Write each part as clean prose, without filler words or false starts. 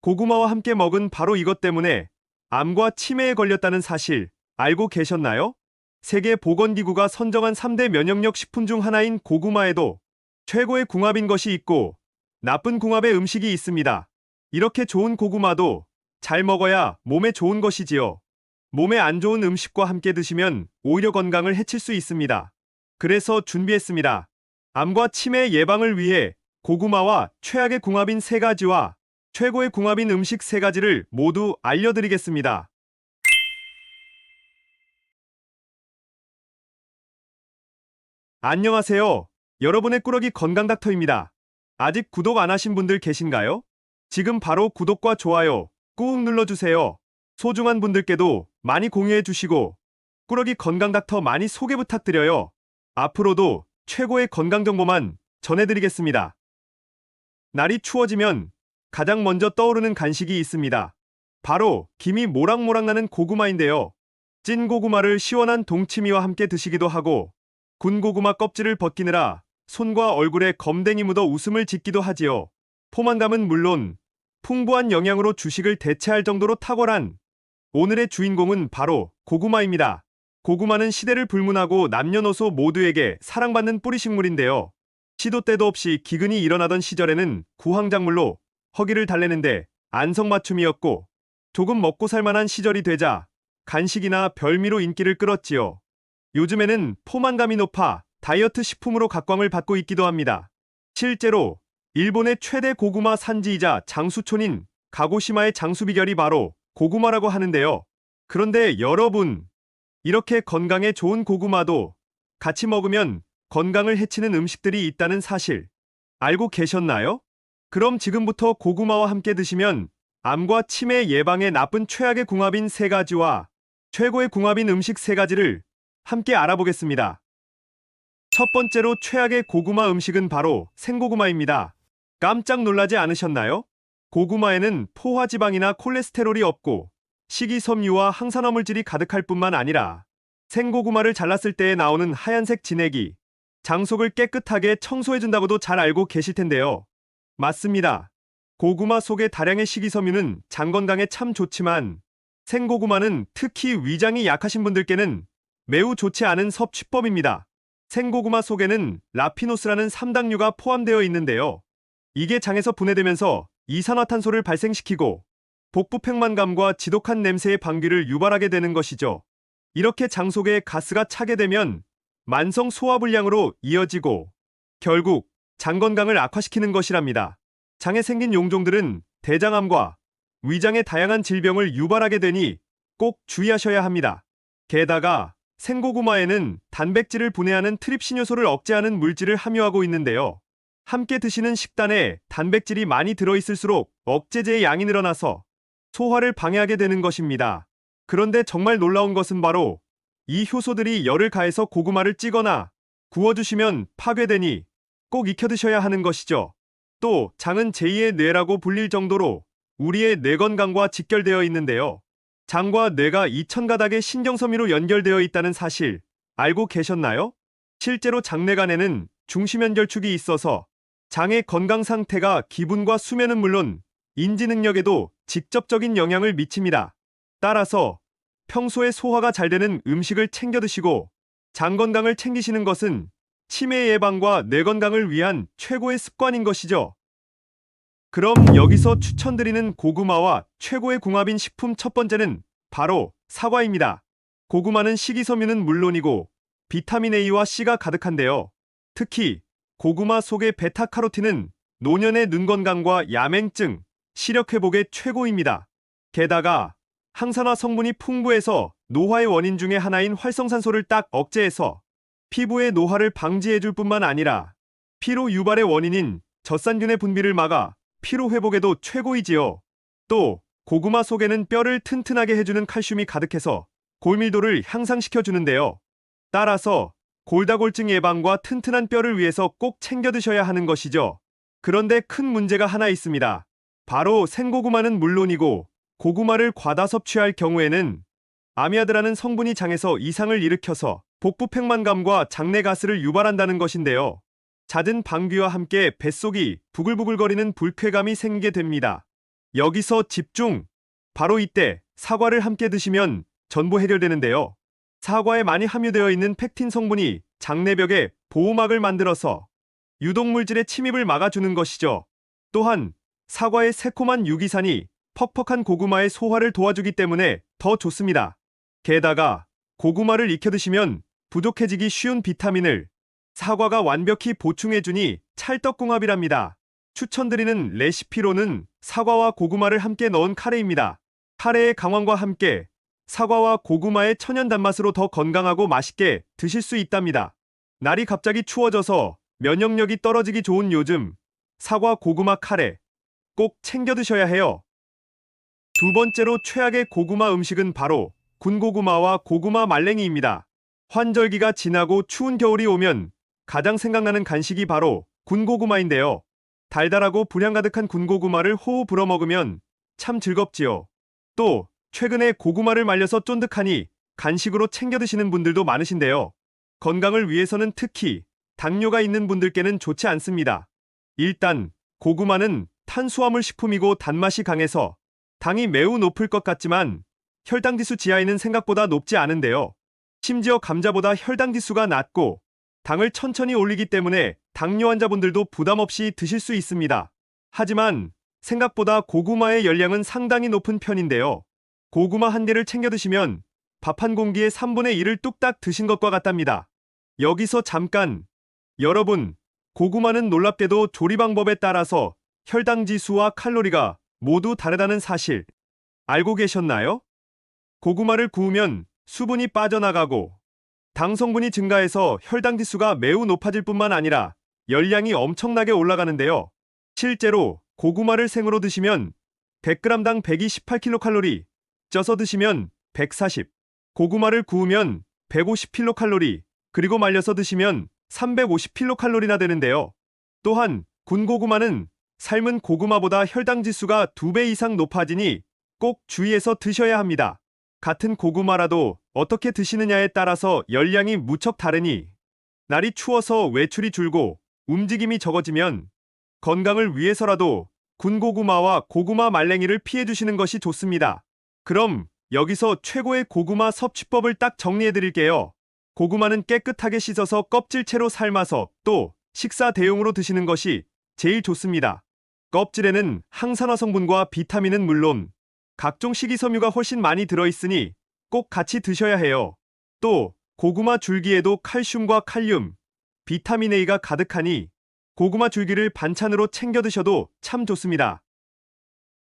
고구마와 함께 먹은 바로 이것 때문에 암과 치매에 걸렸다는 사실 알고 계셨나요? 세계보건기구가 선정한 3대 면역력 식품 중 하나인 고구마에도 최고의 궁합인 것이 있고 나쁜 궁합의 음식이 있습니다. 이렇게 좋은 고구마도 잘 먹어야 몸에 좋은 것이지요. 몸에 안 좋은 음식과 함께 드시면 오히려 건강을 해칠 수 있습니다. 그래서 준비했습니다. 암과 치매 예방을 위해 고구마와 최악의 궁합인 세 가지와 최고의 궁합인 음식 세 가지를 모두 알려드리겠습니다. 안녕하세요. 여러분의 꾸러기 건강닥터입니다. 아직 구독 안 하신 분들 계신가요? 지금 바로 구독과 좋아요 꾹 눌러주세요. 소중한 분들께도 많이 공유해 주시고 꾸러기 건강닥터 많이 소개 부탁드려요. 앞으로도 최고의 건강 정보만 전해드리겠습니다. 날이 추워지면 가장 먼저 떠오르는 간식이 있습니다. 바로 김이 모락모락 나는 고구마인데요. 찐 고구마를 시원한 동치미와 함께 드시기도 하고 군 고구마 껍질을 벗기느라 손과 얼굴에 검댕이 묻어 웃음을 짓기도 하지요. 포만감은 물론 풍부한 영양으로 주식을 대체할 정도로 탁월한 오늘의 주인공은 바로 고구마입니다. 고구마는 시대를 불문하고 남녀노소 모두에게 사랑받는 뿌리식물인데요. 시도 때도 없이 기근이 일어나던 시절에는 구황작물로 허기를 달래는데 안성맞춤이었고 조금 먹고 살만한 시절이 되자 간식이나 별미로 인기를 끌었지요. 요즘에는 포만감이 높아 다이어트 식품으로 각광을 받고 있기도 합니다. 실제로 일본의 최대 고구마 산지이자 장수촌인 가고시마의 장수 비결이 바로 고구마라고 하는데요. 그런데 여러분, 이렇게 건강에 좋은 고구마도 같이 먹으면 건강을 해치는 음식들이 있다는 사실 알고 계셨나요? 그럼 지금부터 고구마와 함께 드시면 암과 치매 예방에 나쁜 최악의 궁합인 세 가지와 최고의 궁합인 음식 세 가지를 함께 알아보겠습니다. 첫 번째로 최악의 고구마 음식은 바로 생고구마입니다. 깜짝 놀라지 않으셨나요? 고구마에는 포화지방이나 콜레스테롤이 없고 식이섬유와 항산화 물질이 가득할 뿐만 아니라 생고구마를 잘랐을 때 나오는 하얀색 진액이 장 속을 깨끗하게 청소해준다고도 잘 알고 계실 텐데요. 맞습니다. 고구마 속의 다량의 식이섬유는 장 건강에 참 좋지만 생고구마는 특히 위장이 약하신 분들께는 매우 좋지 않은 섭취법입니다. 생고구마 속에는 라피노스라는 삼당류가 포함되어 있는데요. 이게 장에서 분해되면서 이산화탄소를 발생시키고 복부 팽만감과 지독한 냄새의 방귀를 유발하게 되는 것이죠. 이렇게 장 속에 가스가 차게 되면 만성 소화불량으로 이어지고 결국 장 건강을 악화시키는 것이랍니다. 장에 생긴 용종들은 대장암과 위장의 다양한 질병을 유발하게 되니 꼭 주의하셔야 합니다. 게다가 생고구마에는 단백질을 분해하는 트립신 요소를 억제하는 물질을 함유하고 있는데요. 함께 드시는 식단에 단백질이 많이 들어있을수록 억제제의 양이 늘어나서 소화를 방해하게 되는 것입니다. 그런데 정말 놀라운 것은 바로 이 효소들이 열을 가해서 고구마를 찌거나 구워주시면 파괴되니 꼭 익혀 드셔야 하는 것이죠. 또 장은 제2의 뇌라고 불릴 정도로 우리의 뇌 건강과 직결되어 있는데요. 장과 뇌가 2000가닥의 신경섬유로 연결되어 있다는 사실 알고 계셨나요? 실제로 장내간에는 중심연결축이 있어서 장의 건강 상태가 기분과 수면은 물론 인지 능력에도 직접적인 영향을 미칩니다. 따라서 평소에 소화가 잘 되는 음식을 챙겨 드시고 장 건강을 챙기시는 것은 치매 예방과 뇌 건강을 위한 최고의 습관인 것이죠. 그럼 여기서 추천드리는 고구마와 최고의 궁합인 식품 첫 번째는 바로 사과입니다. 고구마는 식이섬유는 물론이고 비타민 A와 C가 가득한데요. 특히 고구마 속의 베타카로틴은 노년의 눈 건강과 야맹증, 시력 회복에 최고입니다. 게다가 항산화 성분이 풍부해서 노화의 원인 중에 하나인 활성산소를 딱 억제해서 피부의 노화를 방지해줄 뿐만 아니라 피로 유발의 원인인 젖산균의 분비를 막아 피로 회복에도 최고이지요. 또 고구마 속에는 뼈를 튼튼하게 해주는 칼슘이 가득해서 골밀도를 향상시켜주는데요. 따라서 골다골증 예방과 튼튼한 뼈를 위해서 꼭 챙겨 드셔야 하는 것이죠. 그런데 큰 문제가 하나 있습니다. 바로 생고구마는 물론이고 고구마를 과다 섭취할 경우에는 아미아드라는 성분이 장에서 이상을 일으켜서 복부 팽만감과 장내 가스를 유발한다는 것인데요. 잦은 방귀와 함께 뱃속이 부글부글거리는 불쾌감이 생기게 됩니다. 여기서 집중! 바로 이때 사과를 함께 드시면 전부 해결되는데요. 사과에 많이 함유되어 있는 펙틴 성분이 장내벽에 보호막을 만들어서 유독물질의 침입을 막아주는 것이죠. 또한 사과의 새콤한 유기산이 퍽퍽한 고구마의 소화를 도와주기 때문에 더 좋습니다. 게다가 고구마를 익혀 드시면 부족해지기 쉬운 비타민을 사과가 완벽히 보충해주니 찰떡궁합이랍니다. 추천드리는 레시피로는 사과와 고구마를 함께 넣은 카레입니다. 카레의 강황과 함께 사과와 고구마의 천연 단맛으로 더 건강하고 맛있게 드실 수 있답니다. 날이 갑자기 추워져서 면역력이 떨어지기 좋은 요즘, 사과 고구마 카레 꼭 챙겨 드셔야 해요. 두 번째로 최악의 고구마 음식은 바로 군고구마와 고구마 말랭이입니다. 환절기가 지나고 추운 겨울이 오면 가장 생각나는 간식이 바로 군고구마인데요. 달달하고 불향 가득한 군고구마를 호호 불어 먹으면 참 즐겁지요. 또 최근에 고구마를 말려서 쫀득하니 간식으로 챙겨 드시는 분들도 많으신데요. 건강을 위해서는 특히 당뇨가 있는 분들께는 좋지 않습니다. 일단 고구마는 탄수화물 식품이고 단맛이 강해서 당이 매우 높을 것 같지만 혈당지수 지하에는 생각보다 높지 않은데요. 심지어 감자보다 혈당지수가 낮고 당을 천천히 올리기 때문에 당뇨 환자분들도 부담 없이 드실 수 있습니다. 하지만 생각보다 고구마의 열량은 상당히 높은 편인데요. 고구마 한 개를 챙겨 드시면 밥 한 공기의 3분의 1을 뚝딱 드신 것과 같답니다. 여기서 잠깐! 여러분, 고구마는 놀랍게도 조리 방법에 따라서 혈당 지수와 칼로리가 모두 다르다는 사실 알고 계셨나요? 고구마를 구우면 수분이 빠져나가고 당 성분이 증가해서 혈당 지수가 매우 높아질 뿐만 아니라 열량이 엄청나게 올라가는데요. 실제로 고구마를 생으로 드시면 100g당 128kcal, 쪄서 드시면 140, 고구마를 구우면 150kcal, 그리고 말려서 드시면 350kcal나 되는데요. 또한 군고구마는 삶은 고구마보다 혈당 지수가 2배 이상 높아지니 꼭 주의해서 드셔야 합니다. 같은 고구마라도 어떻게 드시느냐에 따라서 열량이 무척 다르니 날이 추워서 외출이 줄고 움직임이 적어지면 건강을 위해서라도 군고구마와 고구마 말랭이를 피해 주시는 것이 좋습니다. 그럼 여기서 최고의 고구마 섭취법을 딱 정리해 드릴게요. 고구마는 깨끗하게 씻어서 껍질채로 삶아서 또 식사 대용으로 드시는 것이 제일 좋습니다. 껍질에는 항산화 성분과 비타민은 물론 각종 식이섬유가 훨씬 많이 들어있으니 꼭 같이 드셔야 해요. 또 고구마 줄기에도 칼슘과 칼륨, 비타민 A가 가득하니 고구마 줄기를 반찬으로 챙겨 드셔도 참 좋습니다.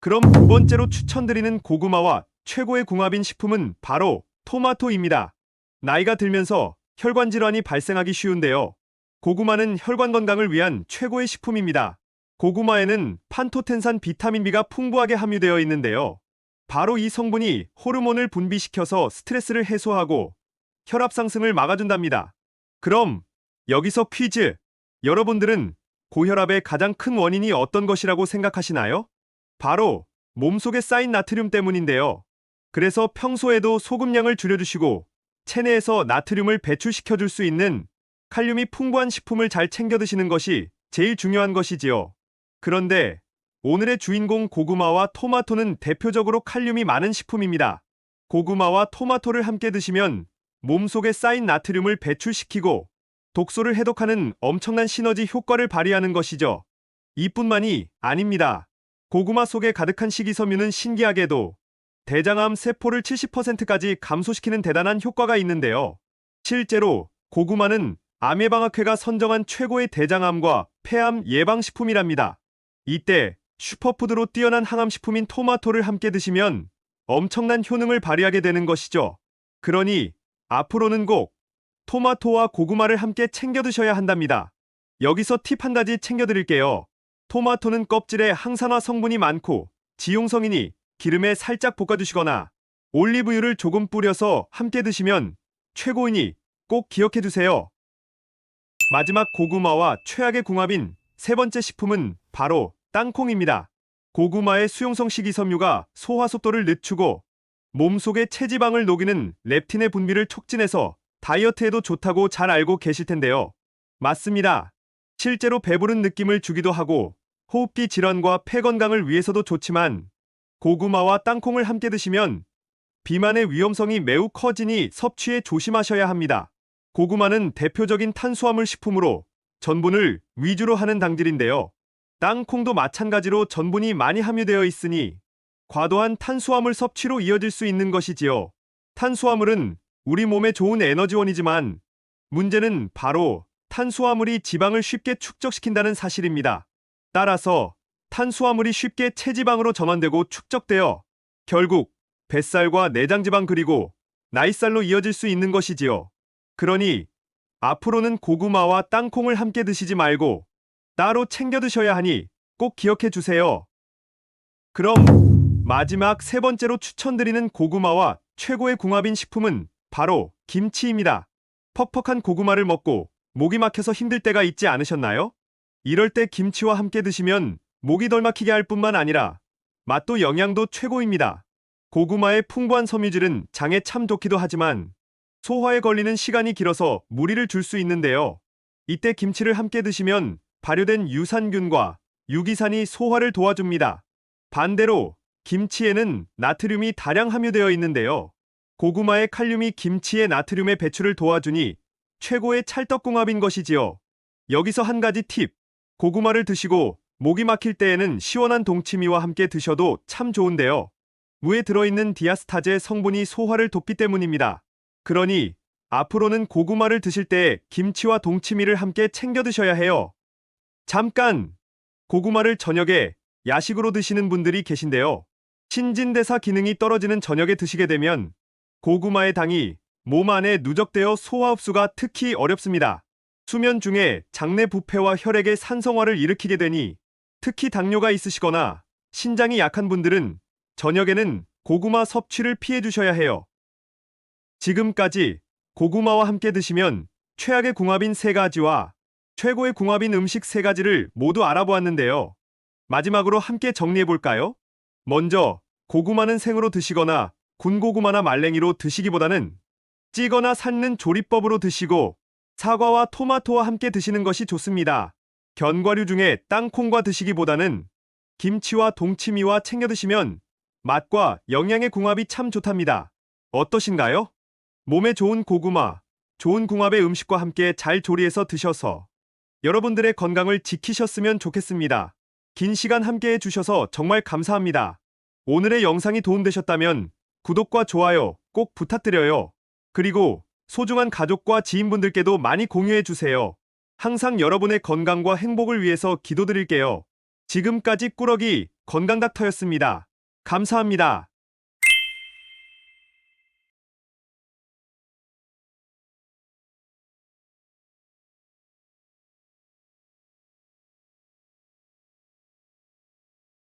그럼 두 번째로 추천드리는 고구마와 최고의 궁합인 식품은 바로 토마토입니다. 나이가 들면서 혈관 질환이 발생하기 쉬운데요. 고구마는 혈관 건강을 위한 최고의 식품입니다. 고구마에는 판토텐산 비타민 B가 풍부하게 함유되어 있는데요. 바로 이 성분이 호르몬을 분비시켜서 스트레스를 해소하고 혈압 상승을 막아준답니다. 그럼 여기서 퀴즈! 여러분들은 고혈압의 가장 큰 원인이 어떤 것이라고 생각하시나요? 바로 몸속에 쌓인 나트륨 때문인데요. 그래서 평소에도 소금량을 줄여주시고 체내에서 나트륨을 배출시켜줄 수 있는 칼륨이 풍부한 식품을 잘 챙겨 드시는 것이 제일 중요한 것이지요. 그런데 오늘의 주인공 고구마와 토마토는 대표적으로 칼륨이 많은 식품입니다. 고구마와 토마토를 함께 드시면 몸속에 쌓인 나트륨을 배출시키고 독소를 해독하는 엄청난 시너지 효과를 발휘하는 것이죠. 이뿐만이 아닙니다. 고구마 속에 가득한 식이섬유는 신기하게도 대장암 세포를 70%까지 감소시키는 대단한 효과가 있는데요. 실제로 고구마는 암예방학회가 선정한 최고의 대장암과 폐암 예방식품이랍니다. 이때 슈퍼푸드로 뛰어난 항암식품인 토마토를 함께 드시면 엄청난 효능을 발휘하게 되는 것이죠. 그러니 앞으로는 꼭 토마토와 고구마를 함께 챙겨 드셔야 한답니다. 여기서 팁 한 가지 챙겨드릴게요. 토마토는 껍질에 항산화 성분이 많고 지용성이니 기름에 살짝 볶아주시거나 올리브유를 조금 뿌려서 함께 드시면 최고이니 꼭 기억해 두세요. 마지막 고구마와 최악의 궁합인 세 번째 식품은 바로 땅콩입니다. 고구마의 수용성 식이섬유가 소화 속도를 늦추고 몸속의 체지방을 녹이는 렙틴의 분비를 촉진해서 다이어트에도 좋다고 잘 알고 계실 텐데요. 맞습니다. 실제로 배부른 느낌을 주기도 하고 호흡기 질환과 폐 건강을 위해서도 좋지만 고구마와 땅콩을 함께 드시면 비만의 위험성이 매우 커지니 섭취에 조심하셔야 합니다. 고구마는 대표적인 탄수화물 식품으로 전분을 위주로 하는 당질인데요. 땅콩도 마찬가지로 전분이 많이 함유되어 있으니 과도한 탄수화물 섭취로 이어질 수 있는 것이지요. 탄수화물은 우리 몸에 좋은 에너지원이지만 문제는 바로 탄수화물이 지방을 쉽게 축적시킨다는 사실입니다. 따라서 탄수화물이 쉽게 체지방으로 전환되고 축적되어 결국 뱃살과 내장지방 그리고 나이살로 이어질 수 있는 것이지요. 그러니 앞으로는 고구마와 땅콩을 함께 드시지 말고 따로 챙겨 드셔야 하니 꼭 기억해 주세요. 그럼 마지막 세 번째로 추천드리는 고구마와 최고의 궁합인 식품은 바로 김치입니다. 퍽퍽한 고구마를 먹고 목이 막혀서 힘들 때가 있지 않으셨나요? 이럴 때 김치와 함께 드시면 목이 덜 막히게 할 뿐만 아니라 맛도 영양도 최고입니다. 고구마의 풍부한 섬유질은 장에 참 좋기도 하지만 소화에 걸리는 시간이 길어서 무리를 줄 수 있는데요. 이때 김치를 함께 드시면 발효된 유산균과 유기산이 소화를 도와줍니다. 반대로 김치에는 나트륨이 다량 함유되어 있는데요. 고구마의 칼륨이 김치의 나트륨의 배출을 도와주니 최고의 찰떡궁합인 것이지요. 여기서 한 가지 팁. 고구마를 드시고 목이 막힐 때에는 시원한 동치미와 함께 드셔도 참 좋은데요. 무에 들어있는 디아스타제 성분이 소화를 돕기 때문입니다. 그러니 앞으로는 고구마를 드실 때 김치와 동치미를 함께 챙겨 드셔야 해요. 잠깐! 고구마를 저녁에 야식으로 드시는 분들이 계신데요. 신진대사 기능이 떨어지는 저녁에 드시게 되면 고구마의 당이 몸 안에 누적되어 소화 흡수가 특히 어렵습니다. 수면 중에 장내 부패와 혈액의 산성화를 일으키게 되니 특히 당뇨가 있으시거나 신장이 약한 분들은 저녁에는 고구마 섭취를 피해 주셔야 해요. 지금까지 고구마와 함께 드시면 최악의 궁합인 세 가지와 최고의 궁합인 음식 세 가지를 모두 알아보았는데요. 마지막으로 함께 정리해볼까요? 먼저 고구마는 생으로 드시거나 군고구마나 말랭이로 드시기보다는 찌거나 삶는 조리법으로 드시고 사과와 토마토와 함께 드시는 것이 좋습니다. 견과류 중에 땅콩과 드시기보다는 김치와 동치미와 챙겨 드시면 맛과 영양의 궁합이 참 좋답니다. 어떠신가요? 몸에 좋은 고구마, 좋은 궁합의 음식과 함께 잘 조리해서 드셔서 여러분들의 건강을 지키셨으면 좋겠습니다. 긴 시간 함께 해주셔서 정말 감사합니다. 오늘의 영상이 도움되셨다면 구독과 좋아요 꼭 부탁드려요. 그리고 소중한 가족과 지인분들께도 많이 공유해주세요. 항상 여러분의 건강과 행복을 위해서 기도드릴게요. 지금까지 꾸러기 건강닥터였습니다. 감사합니다.